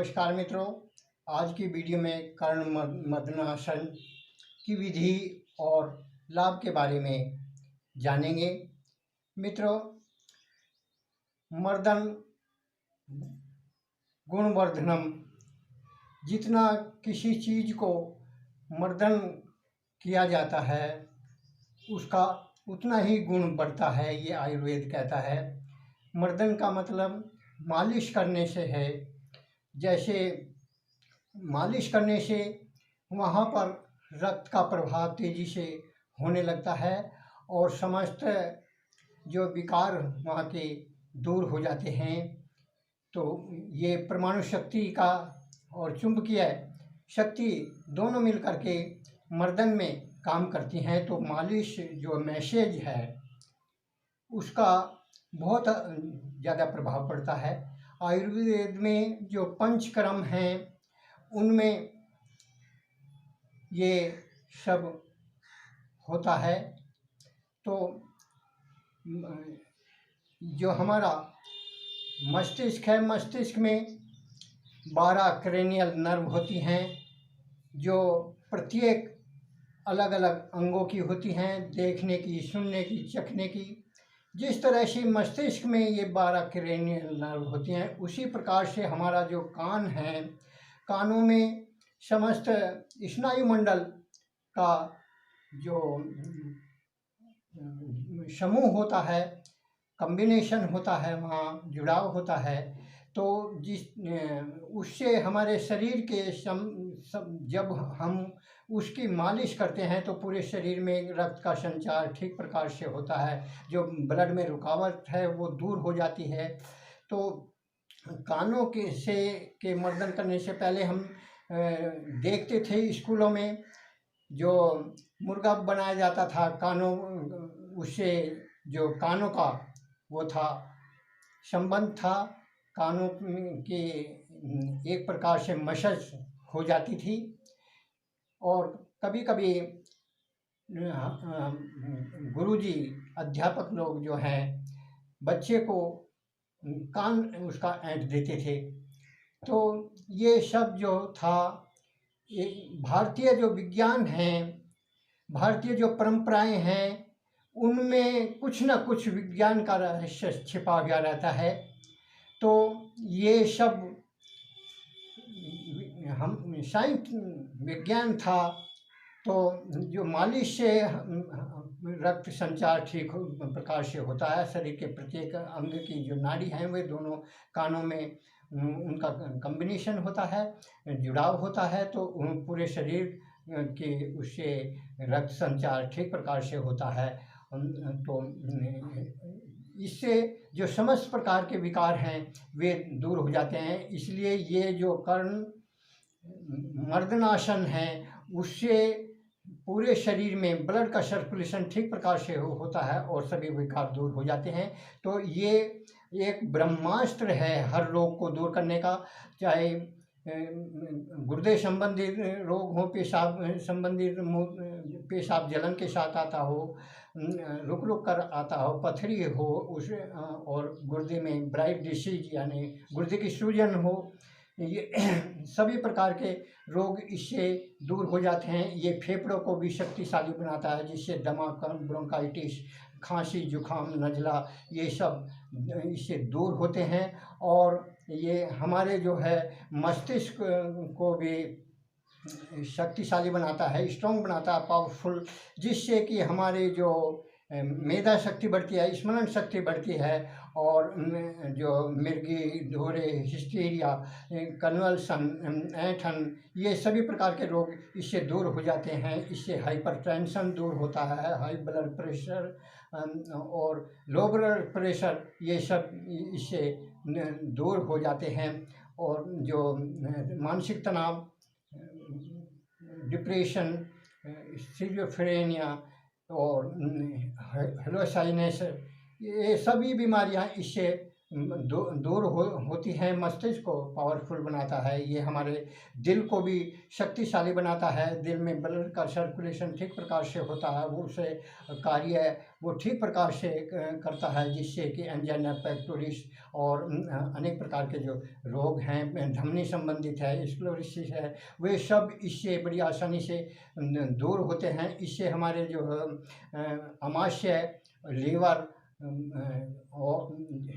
नमस्कार मित्रों। आज की वीडियो में कर्ण मर्दनासन की विधि और लाभ के बारे में जानेंगे। मित्रों, मर्दन गुणवर्धनम, जितना किसी चीज़ को मर्दन किया जाता है उसका उतना ही गुण बढ़ता है, ये आयुर्वेद कहता है। मर्दन का मतलब मालिश करने से है। जैसे मालिश करने से वहाँ पर रक्त का प्रवाह तेज़ी से होने लगता है और समस्त जो विकार वहाँ के दूर हो जाते हैं। तो ये परमाणु शक्ति का और चुंबकीय शक्ति दोनों मिलकर के मर्दन में काम करती हैं। तो मालिश जो मैसेज है उसका बहुत ज़्यादा प्रभाव पड़ता है। आयुर्वेद में जो पंचकर्म हैं उनमें ये सब होता है। तो जो हमारा मस्तिष्क है, मस्तिष्क में 12 क्रेनियल नर्व होती हैं जो प्रत्येक अलग अलग अंगों की होती हैं, देखने की, सुनने की, चखने की। जिस तरह से मस्तिष्क में ये 12 क्रेनियल नर्व होती हैं, उसी प्रकार से हमारा जो कान है, कानों में समस्त स्नायुमंडल का जो समूह होता है, कॉम्बिनेशन होता है, वहाँ जुड़ाव होता है। तो उससे हमारे शरीर के जब हम उसकी मालिश करते हैं तो पूरे शरीर में रक्त का संचार ठीक प्रकार से होता है। जो ब्लड में रुकावट है वो दूर हो जाती है। तो कानों के मर्दन करने से पहले हम देखते थे स्कूलों में जो मुर्गा बनाया जाता था कानों, उससे जो कानों का वो था संबंध था, कानों के एक प्रकार से मसाज हो जाती थी। और कभी कभी गुरुजी, अध्यापक लोग जो हैं बच्चे को कान उसका ऐंठ देते थे। तो ये सब जो था, ये भारतीय जो विज्ञान है, भारतीय जो परंपराएं हैं, उनमें कुछ ना कुछ विज्ञान का रहस्य छिपा गया रहता है। तो ये सब हम साइंस विज्ञान था। तो जो मालिश से रक्त संचार ठीक प्रकार से होता है। शरीर के प्रत्येक अंग की जो नाड़ी हैं वे दोनों कानों में उनका कॉम्बिनेशन होता है, जुड़ाव होता है। तो पूरे शरीर के उससे रक्त संचार ठीक प्रकार से होता है। तो इससे जो समस्त प्रकार के विकार हैं वे दूर हो जाते हैं। इसलिए ये जो कर्ण मर्दनासन है उससे पूरे शरीर में ब्लड का सर्कुलेशन ठीक प्रकार से होता है और सभी विकार दूर हो जाते हैं। तो ये एक ब्रह्मास्त्र है हर रोग को दूर करने का। चाहे गुर्दे संबंधी रोग हो, पेशाब संबंधित पेशाब जलन के साथ आता हो, रुक रुक कर आता हो, पथरी हो उस और गुर्दे में ब्राइट डिसीज यानी गुर्दे की सूजन हो, ये सभी प्रकार के रोग इससे दूर हो जाते हैं। ये फेफड़ों को भी शक्तिशाली बनाता है, जिससे दमा, ब्रोंकाइटिस, खांसी, जुखाम, नज़ला ये सब इससे दूर होते हैं। और ये हमारे जो है मस्तिष्क को भी शक्तिशाली बनाता है, स्ट्रॉन्ग बनाता है, पावरफुल, जिससे कि हमारे जो मेधा शक्ति बढ़ती है, स्मरण शक्ति बढ़ती है। और जो मिर्गी, धोरे, हिस्टीरिया, कन्वल्सन, ऐंठन ये सभी प्रकार के रोग इससे दूर हो जाते हैं। इससे हाइपरटेंशन दूर होता है, हाई ब्लड प्रेशर और लो ब्लड प्रेशर ये सब इससे दूर हो जाते हैं। और जो मानसिक तनाव, डिप्रेशन, सिजोफ्रेनिया और हेलोसाइनस ये सभी बीमारियां इससे दूर होती हैं, मस्तिष्क को पावरफुल बनाता है। ये हमारे दिल को भी शक्तिशाली बनाता है। दिल में ब्लड का सर्कुलेशन ठीक प्रकार से होता है, वो उसे कार्य वो ठीक प्रकार से करता है, जिससे कि एंजाइना पेक्टोरिस और अनेक प्रकार के जो रोग हैं, धमनी संबंधित है, स्क्लेरोसिस है, वे सब इससे बड़ी आसानी से दूर होते हैं। इससे हमारे जो आमाशय, लीवर और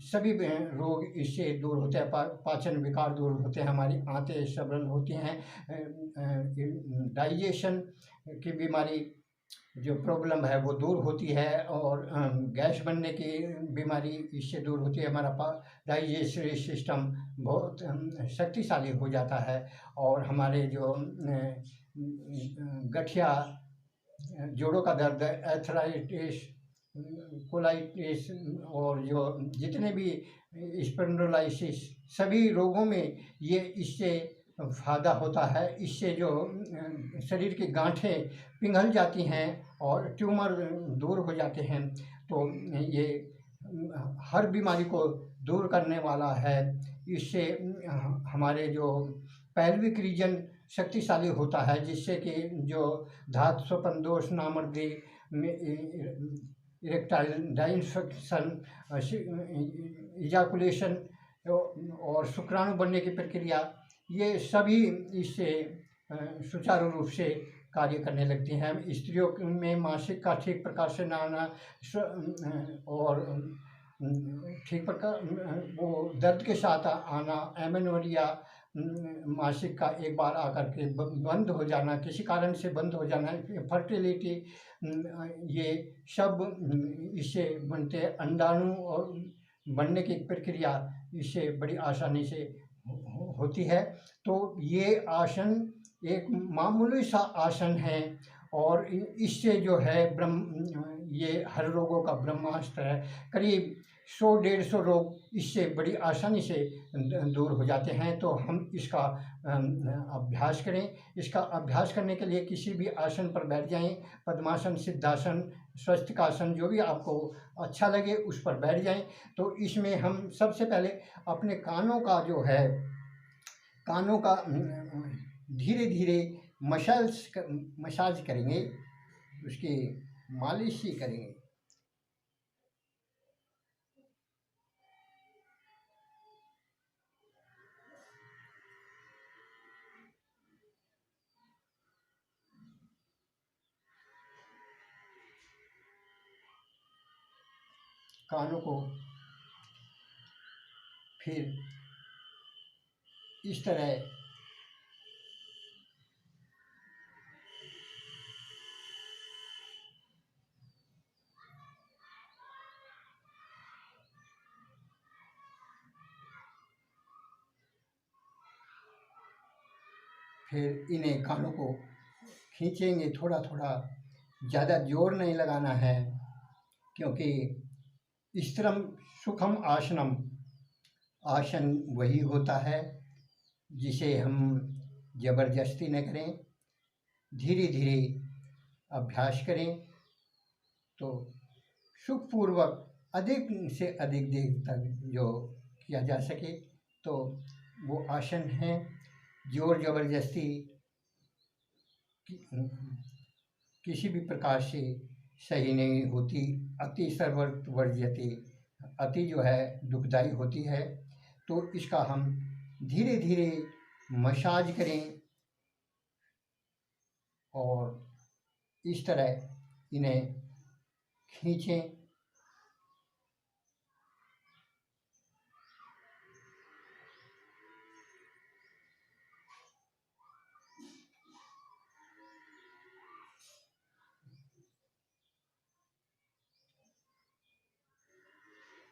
सभी रोग इससे दूर होते हैं। पाचन विकार दूर होते हैं, हमारी आंतें सबल होती हैं, डाइजेशन की बीमारी जो प्रॉब्लम है वो दूर होती है, और गैस बनने की बीमारी इससे दूर होती है। हमारा डाइजेस्टिव सिस्टम बहुत शक्तिशाली हो जाता है, और हमारे जो गठिया, जोड़ों का दर्द, एथराइटिस, कोलाइटिस और जो जितने भी स्पॉन्डिलोलाइसिस, सभी रोगों में ये इससे फायदा होता है। इससे जो शरीर की गांठें पिघल जाती हैं और ट्यूमर दूर हो जाते हैं, तो ये हर बीमारी को दूर करने वाला है। इससे हमारे जो पैल्विक रीजन शक्तिशाली होता है, जिससे कि जो धात स्वपन दोष, नामर्दी, इरेक्टाइल डिसफंक्शन, इजाकुलेशन और शुक्राणु बनने की प्रक्रिया, ये सभी इससे सुचारू रूप से कार्य करने लगती हैं। स्त्रियों में मासिक का ठीक प्रकार से ना आना और ठीक प्रकार वो दर्द के साथ आना, एमेनोरिया, मासिक का एक बार आकर के बंद हो जाना, किसी कारण से बंद हो जाना, फर्टिलिटी, ये सब इससे बनते हैं। अंडाणु और बनने की प्रक्रिया इससे बड़ी आसानी से होती है। तो ये आसन एक मामूली सा आसन है, और इससे जो है ये हर रोगों का ब्रह्मास्त्र है। करीब 100-150 रोग इससे बड़ी आसानी से दूर हो जाते हैं। तो हम इसका अभ्यास करें। इसका अभ्यास करने के लिए किसी भी आसन पर बैठ जाएं, पद्मासन, सिद्धासन, स्वस्तिकासन, जो भी आपको अच्छा लगे उस पर बैठ जाएं। तो इसमें हम सबसे पहले अपने कानों का जो है, कानों का धीरे धीरे मसाज करेंगे, उसकी मालिश ही करेंगे। कानों को फिर इस तरह फिर इन्हें कानों को खींचेंगे थोड़ा थोड़ा, ज़्यादा जोर नहीं लगाना है, क्योंकि स्थिरम सुखम आसनम, आसन वही होता है जिसे हम जबरदस्ती न करें, धीरे धीरे अभ्यास करें तो सुखपूर्वक अधिक से अधिक देर तक जो किया जा सके, तो वो आसन है। जोर जबरदस्ती किसी भी प्रकार से सही नहीं होती। अति सर्वत्र वर्ज्यते, अति जो है दुखदाई होती है। तो इसका हम धीरे धीरे मसाज करें, और इस तरह इन्हें खींचें।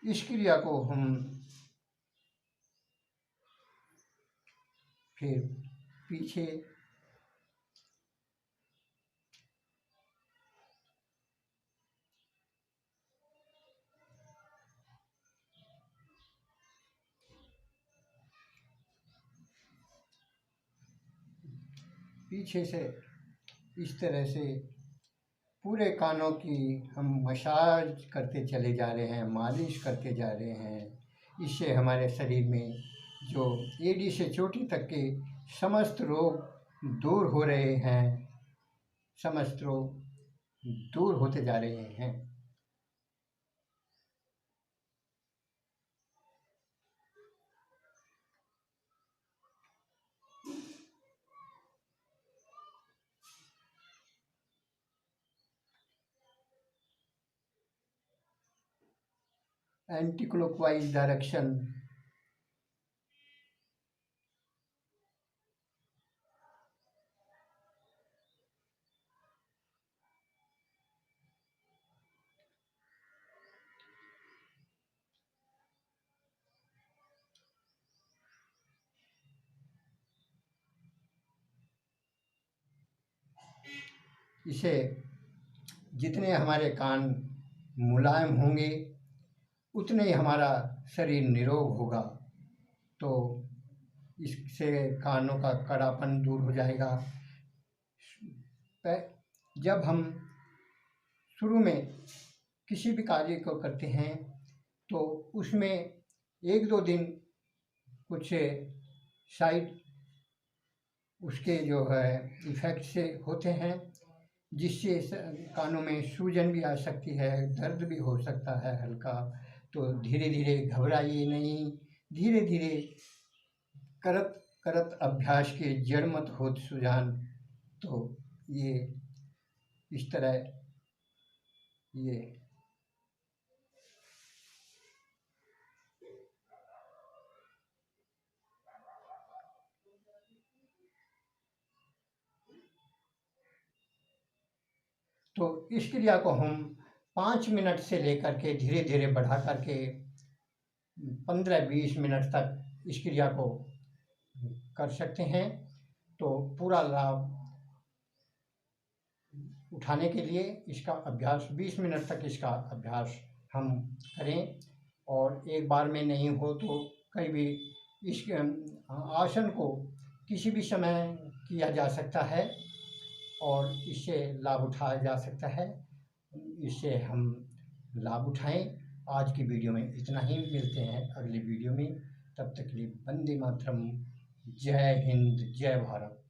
इस क्रिया को हम फिर पीछे से इस तरह से पूरे कानों की हम मसाज करते चले जा रहे हैं, मालिश करते जा रहे हैं। इससे हमारे शरीर में जो एड़ी से चोटी तक के समस्त रोग दूर हो रहे हैं, समस्त रोग दूर होते जा रहे हैं। एंटी क्लॉकवाइज डायरेक्शन, इसे जितने हमारे कान मुलायम होंगे उतने ही हमारा शरीर निरोग होगा। तो इससे कानों का कड़ापन दूर हो जाएगा। जब हम शुरू में किसी भी कार्य को करते हैं तो उसमें एक दो दिन कुछ साइड उसके जो है इफ़ेक्ट से होते हैं, जिससे कानों में सूजन भी आ सकती है, दर्द भी हो सकता है हल्का। तो धीरे धीरे घबराइए नहीं, धीरे धीरे करत करत अभ्यास के जड़ मत होत सुजान। तो ये इस तरह ये तो इस क्रिया को हम 5 मिनट से लेकर के धीरे धीरे बढ़ा करके 15-20 मिनट तक इस क्रिया को कर सकते हैं। तो पूरा लाभ उठाने के लिए इसका अभ्यास 20 मिनट तक इसका अभ्यास हम करें। और एक बार में नहीं हो तो कहीं भी इस आसन को किसी भी समय किया जा सकता है और इससे लाभ उठाया जा सकता है। इससे हम लाभ उठाएं। आज की वीडियो में इतना ही, मिलते हैं अगली वीडियो में। तब तक के लिए वंदे मातरम, जय हिंद, जय भारत।